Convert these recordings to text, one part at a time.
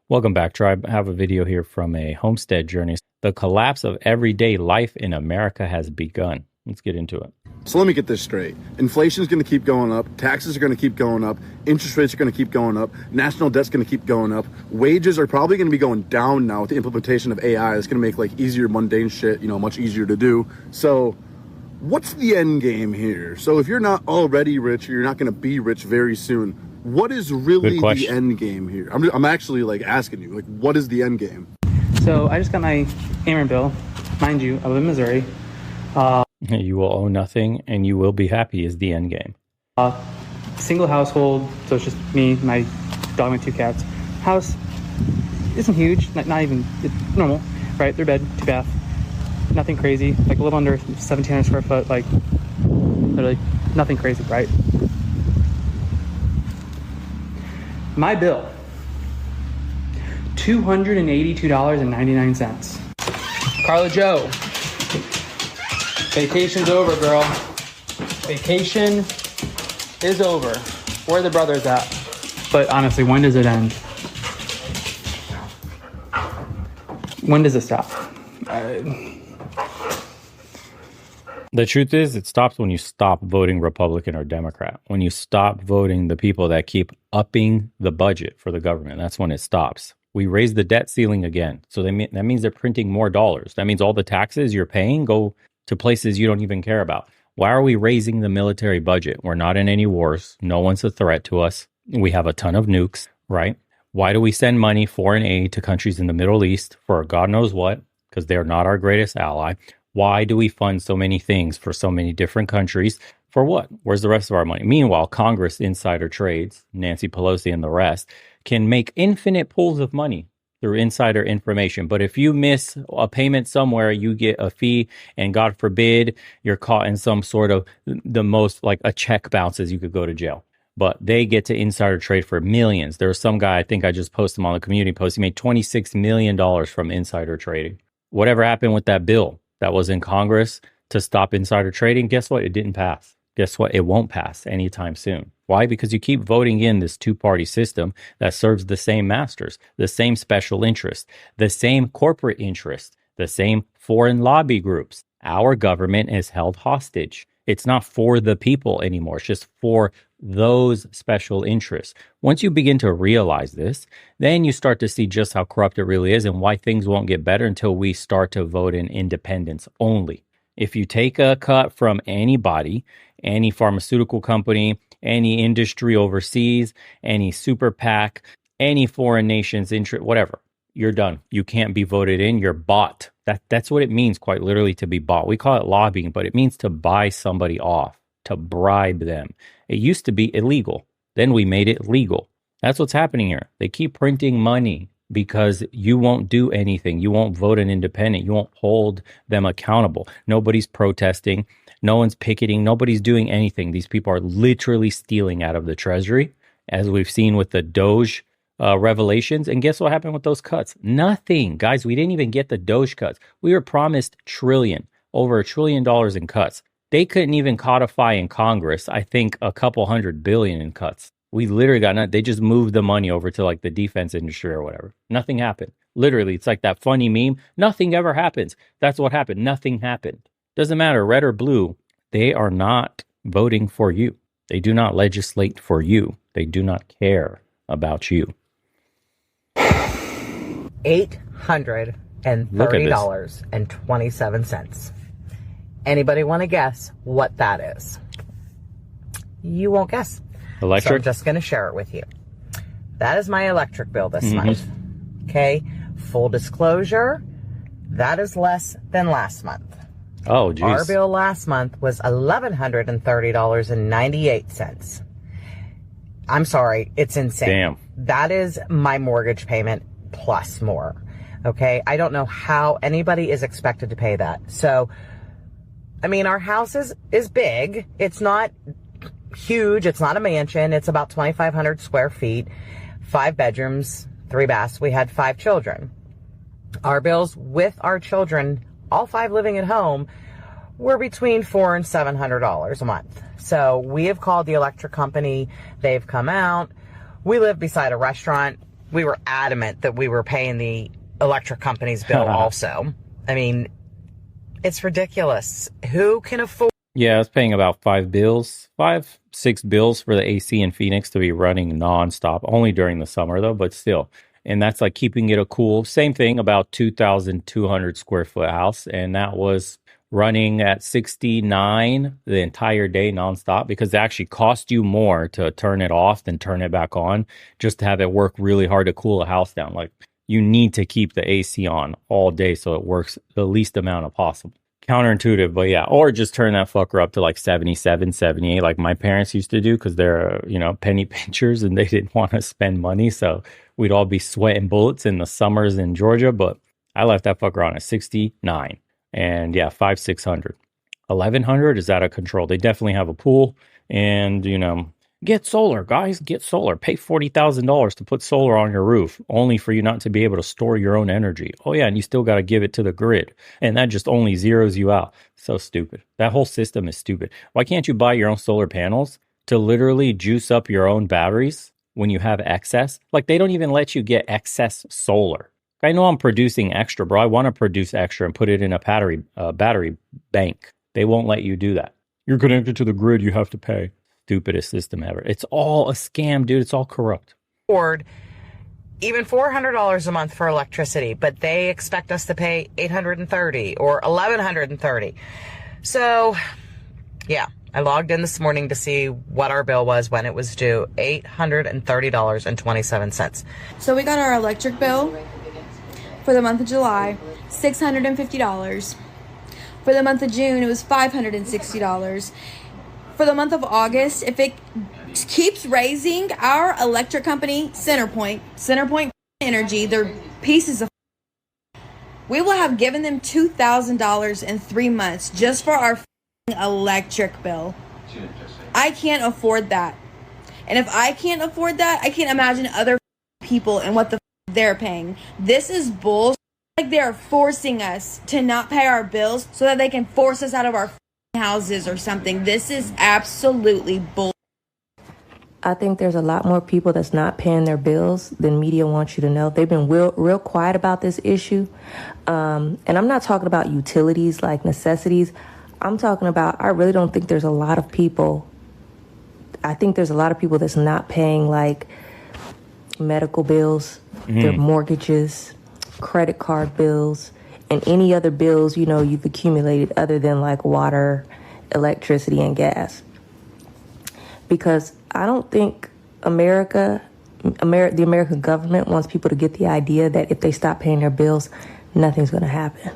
Welcome back, tribe. I have a video here from a homestead journey. The collapse of everyday life in America has begun. Let's get into it. So let me get this straight. Inflation is going to keep going up. Taxes are going to keep going up. Interest rates are going to keep going up. National debt's going to keep going up. Wages are probably going to be going down now with the implementation of AI. It's going to make like easier, mundane shit, much easier to do. So what's the end game here? So if you're not already rich, or you're not going to be rich very soon, what is really the end game here? I'm actually like asking you, like, what is the end game? So I just got my Ameren bill. Mind you, I live in Missouri. You will owe nothing and you will be happy is the end game. Single household, so it's just me, my dog, my 2 cats. House isn't huge, not even, it's normal, right? 3 bed, 2 bath, nothing crazy, like a little under 1,700 square foot, like literally nothing crazy, right? My bill, $282.99. Carla Joe, vacation's over, girl. Vacation is over. Where are the brothers at? But honestly, when does it end? When does it stop? The truth is, it stops when you stop voting Republican or Democrat. When you stop voting the people that keep upping the budget for the government, that's when it stops. We raised the debt ceiling again. So that means they're printing more dollars. That means all the taxes you're paying go to places you don't even care about. Why are we raising the military budget? We're not in any wars. No one's a threat to us. We have a ton of nukes, right? Why do we send money, foreign aid to countries in the Middle East for God knows what? Because they're not our greatest ally. Why do we fund so many things for so many different countries? For what? Where's the rest of our money? Meanwhile, Congress insider trades, Nancy Pelosi and the rest, can make infinite pools of money through insider information. But if you miss a payment somewhere, you get a fee, and God forbid you're caught in some sort of the most, like a check bounces, you could go to jail. But they get to insider trade for millions. There was some guy, I think I just posted him on the community post, he made $26 million from insider trading. Whatever happened with that bill that was in Congress to stop insider trading? Guess what? It didn't pass. Guess what? It won't pass anytime soon. Why? Because you keep voting in this two-party system that serves the same masters, the same special interest, the same corporate interest, the same foreign lobby groups. Our government is held hostage. It's not for the people anymore. It's just for those special interests. Once you begin to realize this, then you start to see just how corrupt it really is and why things won't get better until we start to vote in independence only. If you take a cut from anybody, any pharmaceutical company, any industry overseas, any super PAC, any foreign nation's interest, whatever, you're done. You can't be voted in. You're bought. That's what it means, quite literally, to be bought. We call it lobbying, but it means to buy somebody off, to bribe them. It used to be illegal. Then we made it legal. That's what's happening here. They keep printing money because you won't do anything. You won't vote an independent. You won't hold them accountable. Nobody's protesting. No one's picketing. Nobody's doing anything. These people are literally stealing out of the treasury, as we've seen with the Doge revelations. And guess what happened with those cuts? Nothing. Guys, we didn't even get the Doge cuts. We were promised over $1 trillion in cuts. They couldn't even codify in Congress, I think, a couple $100 billion in cuts. We literally got they just moved the money over to like the defense industry or whatever. Nothing happened. Literally, it's like that funny meme. Nothing ever happens. That's what happened. Nothing happened. Doesn't matter, red or blue. They are not voting for you. They do not legislate for you. They do not care about you. $830.27. Anybody want to guess what that is? You won't guess. Electric? So I'm just going to share it with you. That is my electric bill this month. Okay. Full disclosure, that is less than last month. Oh, geez. Our bill last month was $1,130.98. I'm sorry. It's insane. Damn. That is my mortgage payment plus more. Okay. I don't know how anybody is expected to pay that. So, I mean, our house is big. It's not huge. It's not a mansion. It's about 2,500 square feet, 5 bedrooms, 3 baths. We had 5 children. Our bills with our children, all 5 living at home, were between $400 and $700 a month. So we have called the electric company. They've come out. We live beside a restaurant. we were adamant that we were paying the electric company's bill also. I mean, it's ridiculous. Who can afford? Yeah, I was paying about 6 bills for the AC in Phoenix to be running nonstop, only during the summer though, but still. And that's like keeping it a cool, same thing, about 2,200 square foot house. And that was running at 69 the entire day nonstop because it actually cost you more to turn it off than turn it back on just to have it work really hard to cool a house down. Like you need to keep the AC on all day so it works the least amount of possible. Counterintuitive, but yeah, or just turn that fucker up to like 77, 78, like my parents used to do because they're, penny pinchers and they didn't want to spend money. So we'd all be sweating bullets in the summers in Georgia, but I left that fucker on at 69 and yeah, 600. 1,100 is out of control. They definitely have a pool and, get solar, guys, get solar. Pay $40,000 to put solar on your roof, only for you not to be able to store your own energy. Oh yeah, and you still got to give it to the grid. And that just only zeroes you out. So stupid. That whole system is stupid. Why can't you buy your own solar panels to literally juice up your own batteries when you have excess? Like they don't even let you get excess solar. I know I'm producing extra, bro. I want to produce extra and put it in a battery bank. They won't let you do that. You're connected to the grid, you have to pay. Stupidest system ever. It's all a scam, dude. It's all corrupt. Afford even $400 a month for electricity, but they expect us to pay $830 or $1,130. So, yeah, I logged in this morning to see what our bill was when it was due, $830.27. So we got our electric bill for the month of July, $650. For the month of June, it was $560. For the month of August, if it keeps raising, our electric company, CenterPoint Energy, they're pieces of. We will have given them $2,000 in 3 months just for our electric bill. I can't afford that. And if I can't afford that, I can't imagine other people and what the they're paying. This is bullshit. Like they're forcing us to not pay our bills so that they can force us out of our houses or something. This is absolutely bull. I think there's a lot more people that's not paying their bills than media wants you to know. They've been real quiet about this issue. And I'm not talking about utilities like necessities. I'm talking about, I really don't think there's a lot of people. I think there's a lot of people that's not paying like medical bills, their mortgages, credit card bills, and any other bills, you've accumulated other than like water, electricity, and gas. Because I don't think the American government wants people to get the idea that if they stop paying their bills, nothing's going to happen.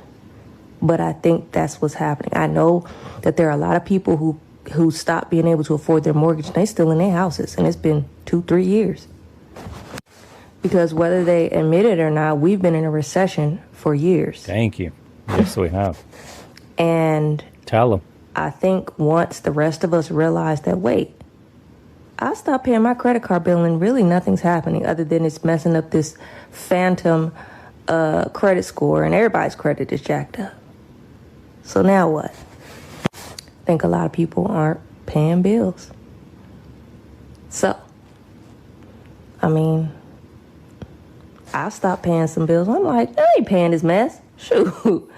But I think that's what's happening. I know that there are a lot of people who stopped being able to afford their mortgage, and they're still in their houses, and it's been 2-3 years. Because whether they admit it or not, we've been in a recession for years. Thank you. Yes, we have. And tell them. I think once the rest of us realize that, wait, I stopped paying my credit card bill and really nothing's happening other than it's messing up this phantom credit score and everybody's credit is jacked up. So now what? I think a lot of people aren't paying bills. So, I stopped paying some bills. I'm like, I ain't paying this mess. Shoot.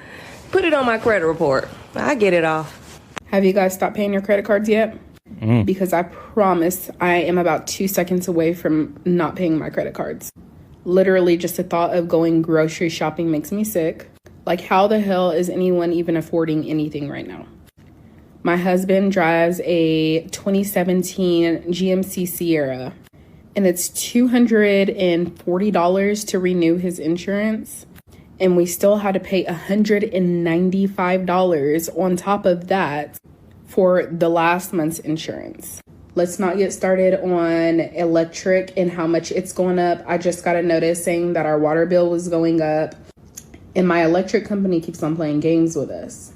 Put it on my credit report. I get it off. Have you guys stopped paying your credit cards yet? Because I promise I am about 2 seconds away from not paying my credit cards. Literally just the thought of going grocery shopping makes me sick. Like, how the hell is anyone even affording anything right now? My husband drives a 2017 GMC Sierra, and it's $240 to renew his insurance. And we still had to pay $195 on top of that for the last month's insurance. Let's not get started on electric and how much it's going up. I just got a notice saying that our water bill was going up, and my electric company keeps on playing games with us.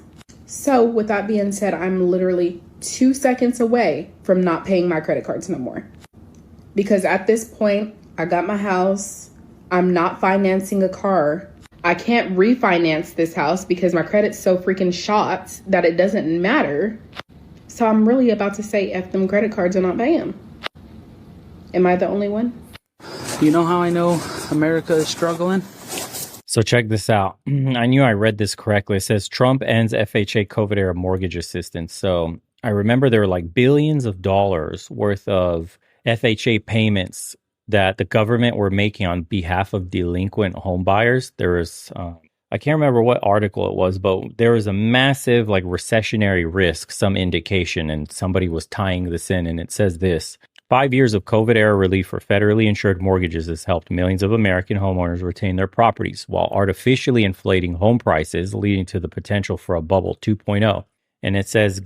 So with that being said, I'm literally 2 seconds away from not paying my credit cards no more. Because at this point, I got my house. I'm not financing a car. I can't refinance this house because my credit's so freaking shot that it doesn't matter. So I'm really about to say F them credit cards and not pay them. Am I the only one? You know how I know America is struggling? So check this out. I knew I read this correctly. It says Trump ends FHA COVID era mortgage assistance. So I remember there were like billions of dollars worth of FHA payments that the government were making on behalf of delinquent home buyers. There was, I can't remember what article it was, but there was a massive like recessionary risk, some indication, and somebody was tying this in. And it says this: 5 years of COVID era relief for federally insured mortgages has helped millions of American homeowners retain their properties while artificially inflating home prices, leading to the potential for a bubble 2.0. And it says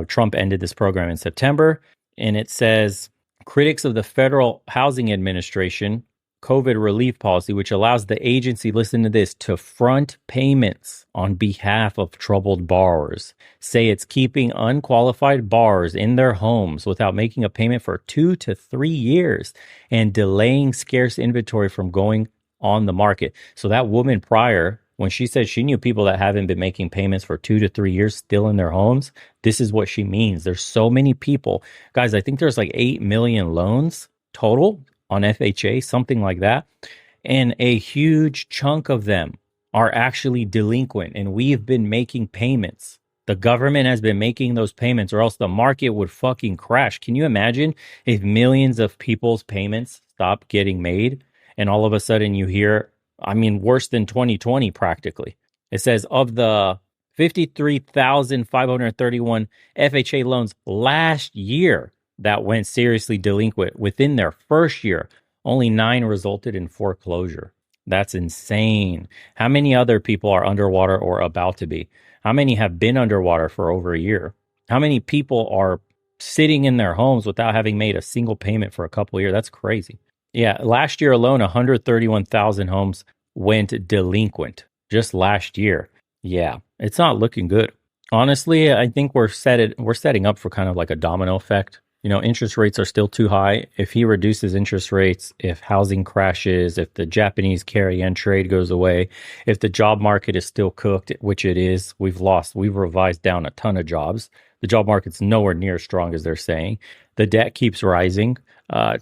Trump ended this program in September. And it says critics of the Federal Housing Administration COVID relief policy, which allows the agency, listen to this, to front payments on behalf of troubled borrowers, say it's keeping unqualified borrowers in their homes without making a payment for 2 to 3 years and delaying scarce inventory from going on the market. So that woman prior, when she said she knew people that haven't been making payments for 2 to 3 years still in their homes, this is what she means. There's so many people. Guys, I think there's like 8 million loans total on FHA, something like that. And a huge chunk of them are actually delinquent. And we've been making payments. The government has been making those payments, or else the market would fucking crash. Can you imagine if millions of people's payments stopped getting made and all of a sudden you hear, I mean, worse than 2020 practically. It says of the 53,531 FHA loans last year that went seriously delinquent within their first year, only 9 resulted in foreclosure. That's insane. How many other people are underwater or about to be? How many have been underwater for over a year? How many people are sitting in their homes without having made a single payment for a couple of years? That's crazy. Yeah, last year alone, 131,000 homes went delinquent just last year. Yeah, it's not looking good. Honestly, I think we're setting up for kind of like a domino effect. You know, interest rates are still too high. If he reduces interest rates, if housing crashes, if the Japanese carry-on trade goes away, if the job market is still cooked, which it is, we've revised down a ton of jobs. The job market's nowhere near as strong as they're saying. The debt keeps rising.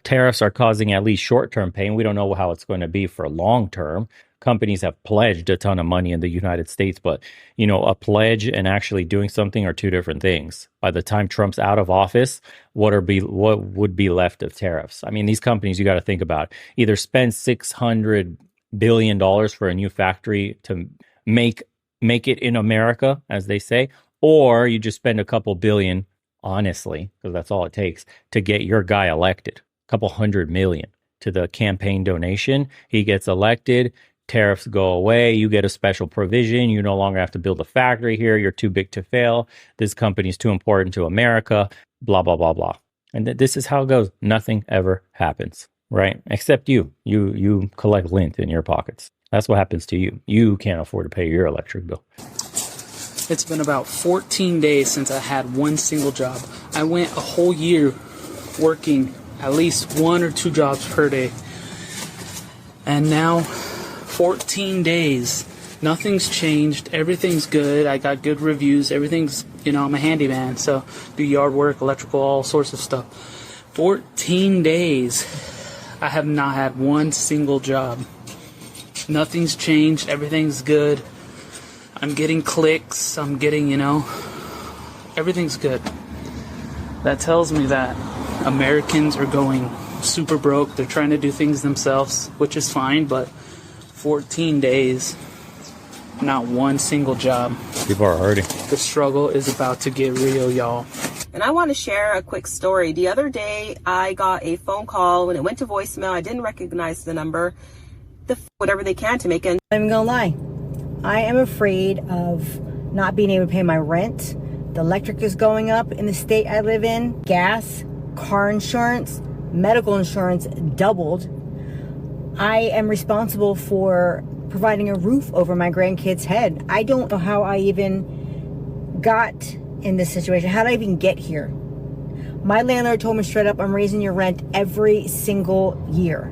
Tariffs are causing at least short-term pain. We don't know how it's going to be for long-term. Companies have pledged a ton of money in the United States, but, you know, a pledge and actually doing something are two different things. By the time Trump's out of office, what would be left of tariffs? I mean, these companies, you got to think about, either spend $600 billion for a new factory to make it in America, as they say, or you just spend a couple billion, honestly, because that's all it takes to get your guy elected. A couple $100 million to the campaign donation. He gets elected. Tariffs go away. You get a special provision. You no longer have to build a factory here. You're too big to fail. This company's too important to America. Blah, blah, blah, blah. And this is how it goes. Nothing ever happens, right? Except you. You collect lint in your pockets. That's what happens to you. You can't afford to pay your electric bill. It's been about 14 days since I had one single job. I went a whole year working at least 1 or 2 jobs per day. And now 14 days, nothing's changed, everything's good, I got good reviews, everything's, you know, I'm a handyman, so do yard work, electrical, all sorts of stuff. 14 days, I have not had one single job. Nothing's changed, everything's good, I'm getting clicks, I'm getting, you know, everything's good. That tells me that Americans are going super broke, they're trying to do things themselves, which is fine, but 14 days, not one single job. People are hurting. The struggle is about to get real, y'all. And I want to share a quick story. The other day, I got a phone call. When it went to voicemail, I didn't recognize the number. Whatever they can to make it. I'm even gonna lie. I am afraid of not being able to pay my rent. The electric is going up in the state I live in. Gas, car insurance, medical insurance doubled. I am responsible for providing a roof over my grandkids' head. I don't know how I even got in this situation. How did I even get here? My landlord told me straight up, I'm raising your rent every single year.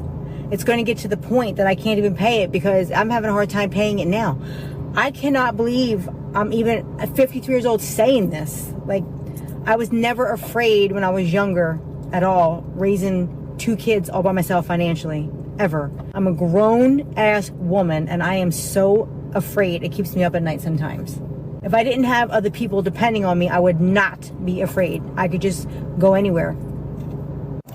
It's going to get to the point that I can't even pay it because I'm having a hard time paying it now. I cannot believe I'm even 53 years old saying this. Like, I was never afraid when I was younger at all, raising 2 kids all by myself financially. ever. I'm a grown-ass woman, and I am so afraid. It keeps me up at night sometimes. If I didn't have other people depending on me, I would not be afraid. I could just go anywhere.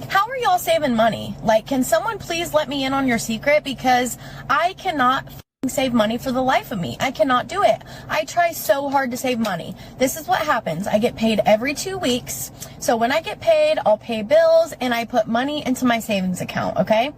How are y'all saving money? Like, can someone please let me in on your secret? Because I cannot save money for the life of me. I cannot do it. I try so hard to save money. This is what happens. I get paid every 2 weeks. So when I get paid, I'll pay bills and I put money into my savings account, okay?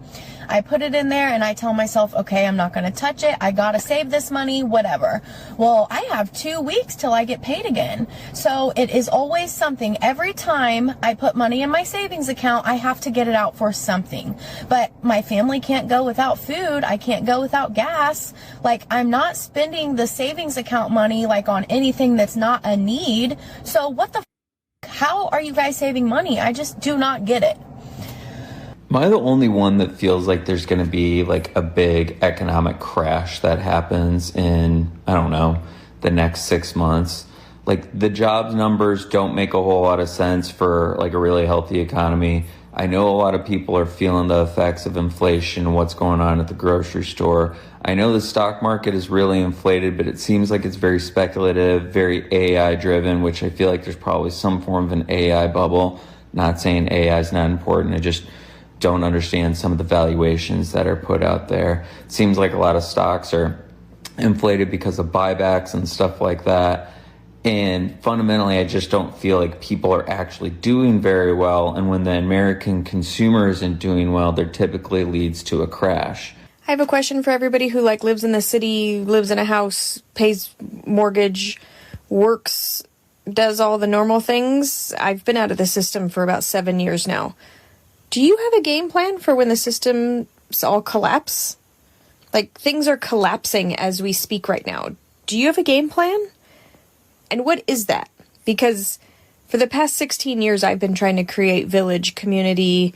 I put it in there and I tell myself, okay, I'm not going to touch it. I got to save this money, whatever. Well, I have 2 weeks till I get paid again. So it is always something. Every time I put money in my savings account, I have to get it out for something. But my family can't go without food. I can't go without gas. Like, I'm not spending the savings account money like on anything that's not a need. So what the how are you guys saving money? I just do not get it. Am I the only one that feels like there's going to be like a big economic crash that happens in, I don't know, the next 6 months? Like, the jobs numbers don't make a whole lot of sense for like a really healthy economy. I know a lot of people are feeling the effects of inflation and what's going on at the grocery store. I know the stock market is really inflated, but it seems like it's very speculative, very AI driven, which I feel like there's probably some form of an AI bubble. Not saying AI is not important. I just don't understand some of the valuations that are put out there. It seems like a lot of stocks are inflated because of buybacks and stuff like that. And fundamentally, I just don't feel like people are actually doing very well. And when the American consumer isn't doing well, there typically leads to a crash. I have a question for everybody who like lives in the city, lives in a house, pays mortgage, works, does all the normal things. I've been out of the system for about 7 years now. Do you have a game plan for when the systems all collapse? Like, things are collapsing as we speak right now. Do you have a game plan? And what is that? Because for the past 16 years, I've been trying to create village, community,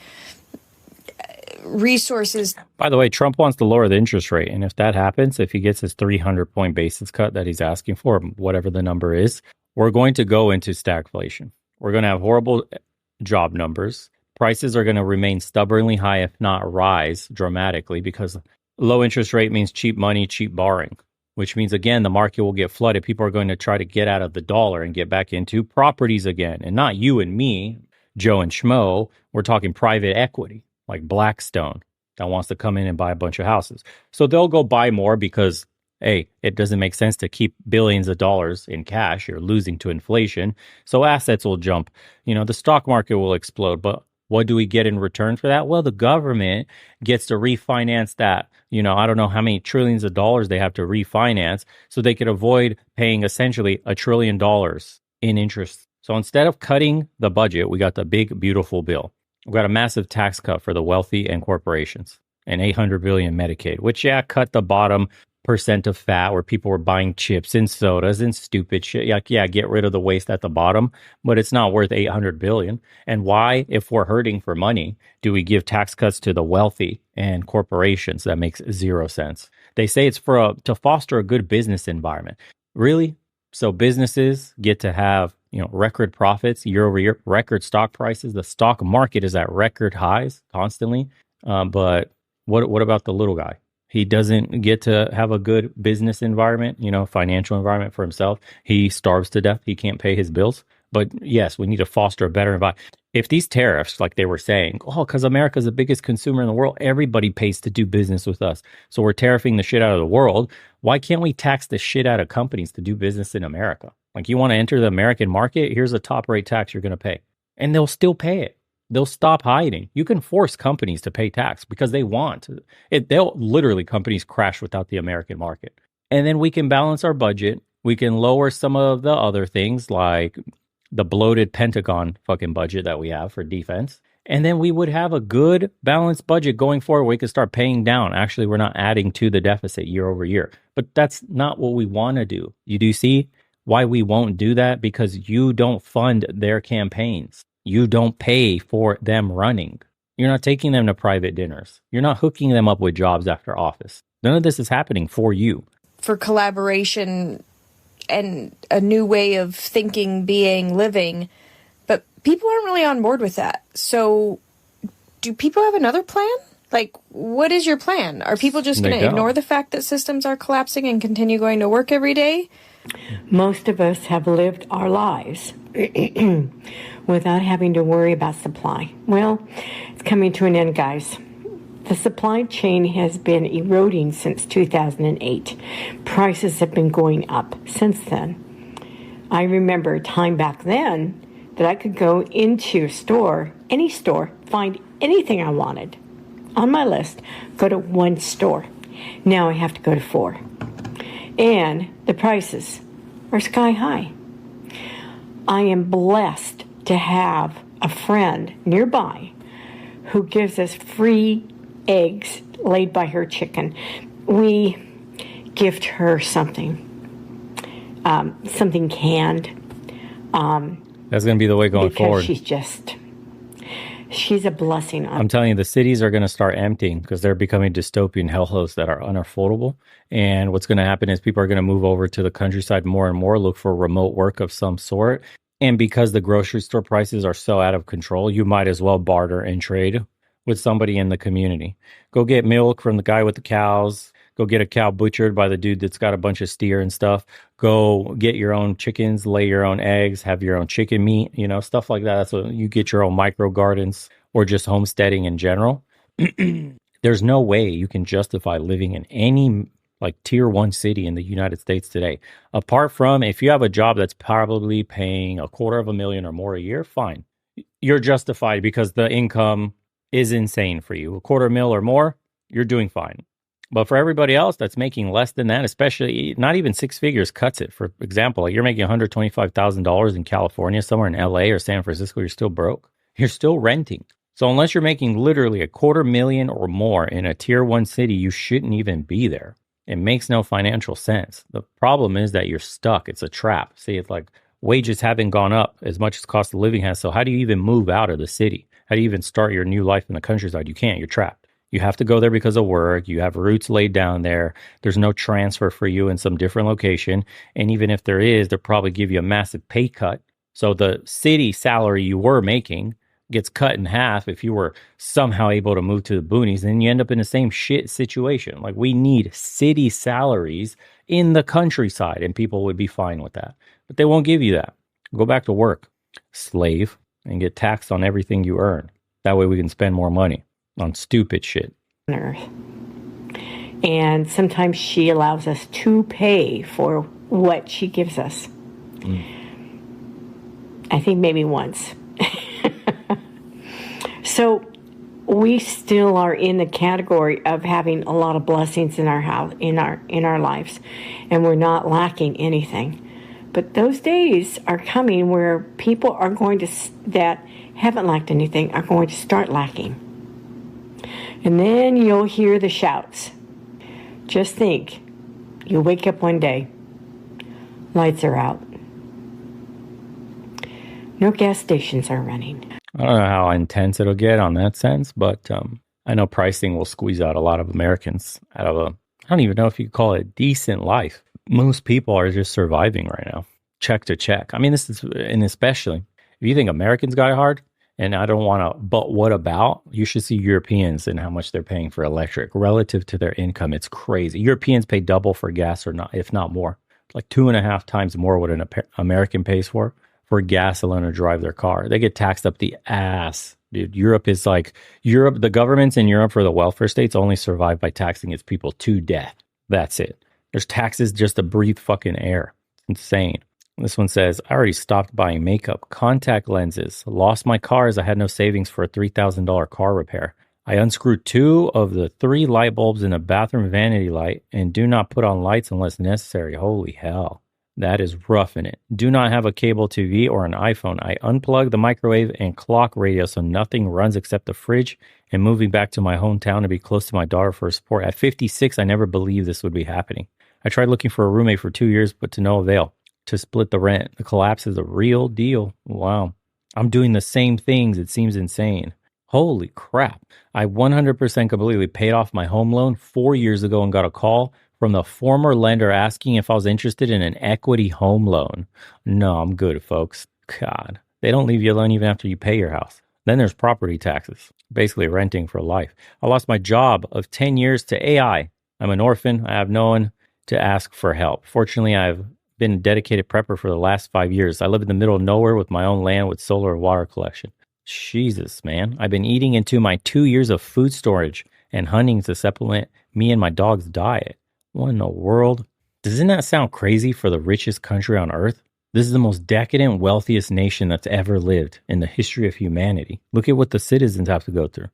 resources. By the way, Trump wants to lower the interest rate. And if that happens, if he gets his 300-point basis cut that he's asking for, whatever the number is, we're going to go into stagflation. We're going to have horrible job numbers. Prices are going to remain stubbornly high, if not rise dramatically, because low interest rate means cheap money, cheap borrowing, which means, again, the market will get flooded. People are going to try to get out of the dollar and get back into properties again. And not you and me, Joe and Schmo. We're talking private equity, like Blackstone, that wants to come in and buy a bunch of houses. So they'll go buy more because, hey, it doesn't make sense to keep billions of dollars in cash. You're losing to inflation. So assets will jump. You know, the stock market will explode. But what do we get in return for that? Well, the government gets to refinance that. You know, I don't know how many trillions of dollars they have to refinance so they could avoid paying essentially $1 trillion in interest. So instead of cutting the budget, we got the big, beautiful bill. We got a massive tax cut for the wealthy and corporations and $800 billion Medicaid, which, yeah, cut the bottom percent of fat where people were buying chips and sodas and stupid shit. Yeah, get rid of the waste at the bottom, but it's not worth $800 billion. And why, if we're hurting for money, do we give tax cuts to the wealthy and corporations? That makes zero sense. They say it's to foster a good business environment. Really? So businesses get to have, you know, record profits year over year, record stock prices. The stock market is at record highs constantly. But what about the little guy? He doesn't get to have a good business environment, you know, financial environment for himself. He starves to death. He can't pay his bills. But yes, we need to foster a better environment. If these tariffs, like they were saying, because America's the biggest consumer in the world, everybody pays to do business with us. So we're tariffing the shit out of the world. Why can't we tax the shit out of companies to do business in America? Like, you want to enter the American market? Here's a top rate tax you're going to pay. And they'll still pay it. They'll stop hiding. You can force companies to pay tax because they want it. They'll literally, companies crash without the American market. And then we can balance our budget. We can lower some of the other things like the bloated Pentagon fucking budget that we have for defense. And then we would have a good balanced budget going forward. We could start paying down. Actually, we're not adding to the deficit year over year. But that's not what we want to do. You do see why we won't do that? Because you don't fund their campaigns. You don't pay for them running. You're not taking them to private dinners. You're not hooking them up with jobs after office. None of this is happening for you. For collaboration and a new way of thinking, being, living. But people aren't really on board with that. So do people have another plan? Like, what is your plan? Are people just going to ignore the fact that systems are collapsing and continue going to work every day? Most of us have lived our lives without having to worry about supply. Well, it's coming to an end, guys. The supply chain has been eroding since 2008. Prices have been going up since then. I remember a time back then that I could go into a store, any store, find anything I wanted on my list, go to one store. Now I have to go to 4. And the prices are sky high. I am blessed to have a friend nearby who gives us free eggs laid by her chicken. We gift her something canned. That's going to be the way going forward. She's a blessing. I'm telling you, the cities are going to start emptying because they're becoming dystopian hellholes that are unaffordable. And what's going to happen is people are going to move over to the countryside more and more, look for remote work of some sort. And because the grocery store prices are so out of control, you might as well barter and trade with somebody in the community. Go get milk from the guy with the cows. Go get a cow butchered by the dude that's got a bunch of steer and stuff. Go get your own chickens, lay your own eggs, have your own chicken meat, stuff like that. So you get your own micro gardens or just homesteading in general. There's no way you can justify living in any tier 1 city in the United States today. Apart from if you have a job that's probably paying $250,000 or more a year, fine. You're justified because the income is insane for you. $250,000 or more, you're doing fine. But for everybody else that's making less than that, especially not even 6 figures cuts it. For example, you're making $125,000 in California, somewhere in LA or San Francisco, you're still broke. You're still renting. So unless you're making literally $250,000 or more in a tier 1 city, you shouldn't even be there. It makes no financial sense. The problem is that you're stuck. It's a trap. See, it's like wages haven't gone up as much as cost of living has. So how do you even move out of the city? How do you even start your new life in the countryside? You can't. You're trapped. You have to go there because of work. You have roots laid down there. There's no transfer for you in some different location. And even if there is, they'll probably give you a massive pay cut. So the city salary you were making gets cut in half if you were somehow able to move to the boonies. And you end up in the same shit situation. Like, we need city salaries in the countryside, and people would be fine with that. But they won't give you that. Go back to work, slave, and get taxed on everything you earn. That way we can spend more money on stupid shit. And sometimes she allows us to pay for what she gives us. I think maybe once. So we still are in the category of having a lot of blessings in our house, in our lives, and we're not lacking anything. But those days are coming where people are going to that haven't lacked anything are going to start lacking. And then you'll hear the shouts. Just think, you wake up one day, lights are out. No gas stations are running. I don't know how intense it'll get on that sense, but I know pricing will squeeze out a lot of Americans out of I don't even know if you could call it a decent life. Most people are just surviving right now, check to check. I mean, and especially if you think Americans got it hard, and I don't want to, but what about? You should see Europeans and how much they're paying for electric relative to their income. It's crazy. Europeans pay double for gas, or not, if not more, like 2.5 times more what an American pays for gas alone to drive their car. They get taxed up the ass, dude. Europe, the governments in Europe for the welfare states only survive by taxing its people to death. That's it. There's taxes just to breathe fucking air. It's insane. This one says, I already stopped buying makeup, contact lenses, lost my car as I had no savings for a $3,000 car repair. I unscrewed 2 of the 3 light bulbs in a bathroom vanity light and do not put on lights unless necessary. Holy hell. That is roughing it. Do not have a cable TV or an iPhone. I unplugged the microwave and clock radio so nothing runs except the fridge, and moving back to my hometown to be close to my daughter for support. At 56, I never believed this would be happening. I tried looking for a roommate for 2 years, but to no avail. To split the rent. The collapse is a real deal. Wow. I'm doing the same things. It seems insane. Holy crap. I 100% completely paid off my home loan 4 years ago and got a call from the former lender asking if I was interested in an equity home loan. No, I'm good, folks. God, they don't leave you alone even after you pay your house. Then there's property taxes, basically renting for life. I lost my job of 10 years to AI. I'm an orphan. I have no one to ask for help. Fortunately, I've been a dedicated prepper for the last 5 years. I live in the middle of nowhere with my own land with solar and water collection. Jesus, man. I've been eating into my 2 years of food storage and hunting to supplement me and my dog's diet. What in the world? Doesn't that sound crazy for the richest country on earth? This is the most decadent, wealthiest nation that's ever lived in the history of humanity. Look at what the citizens have to go through.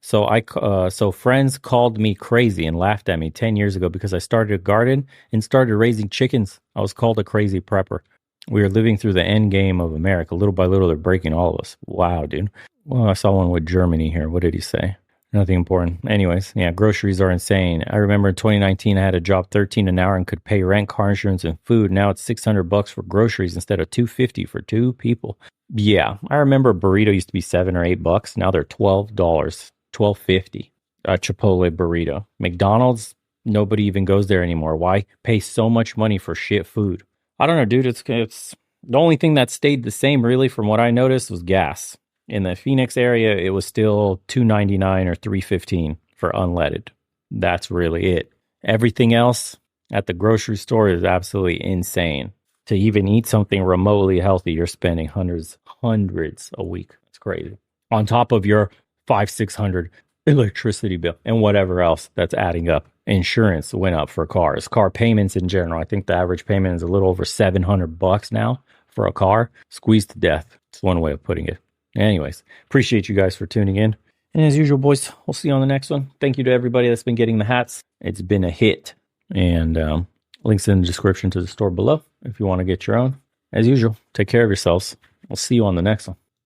So friends called me crazy and laughed at me 10 years ago because I started a garden and started raising chickens. I was called a crazy prepper. We are living through the end game of America. Little by little, they're breaking all of us. Wow, dude. Well, I saw one with Germany here. What did he say? Nothing important. Anyways, yeah, groceries are insane. I remember in 2019, I had a job 13 an hour and could pay rent, car insurance, and food. Now it's $600 for groceries instead of $250 for two people. Yeah, I remember a burrito used to be $7 or $8. Now they're $12, $12.50. A Chipotle burrito. McDonald's, nobody even goes there anymore. Why pay so much money for shit food? I don't know, dude. It's the only thing that stayed the same, really, from what I noticed, was gas. In the Phoenix area, it was still $2.99 or $3.15 for unleaded. That's really it. Everything else at the grocery store is absolutely insane. To even eat something remotely healthy, you're spending hundreds a week. It's crazy. On top of your $500-$600 electricity bill and whatever else that's adding up. Insurance went up for cars. Car payments in general. I think the average payment is a little over $700 now for a car. Squeezed to death. It's one way of putting it. Anyways, appreciate you guys for tuning in. And as usual, boys, we'll see you on the next one. Thank you to everybody that's been getting the hats. It's been a hit. And links in the description to the store below if you want to get your own. As usual, take care of yourselves. We'll see you on the next one.